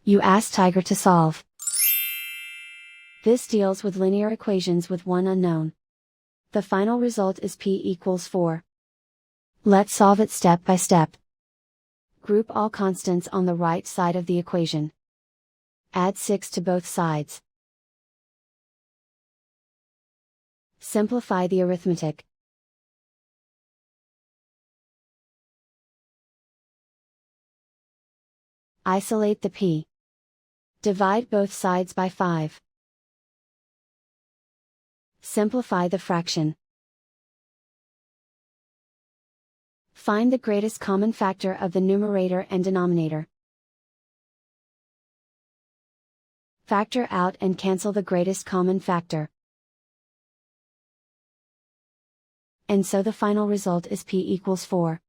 You ask Tiger to solve. This deals with linear equations with one unknown. The final result is p equals 4. Let's solve it step by step. Group all constants on the right side of the equation. Add 6 to both sides. Simplify the arithmetic. Isolate the p. Divide both sides by 5. Simplify the fraction. Find the greatest common factor of the numerator and denominator. Factor out and cancel the greatest common factor. And so the final result is p equals 4.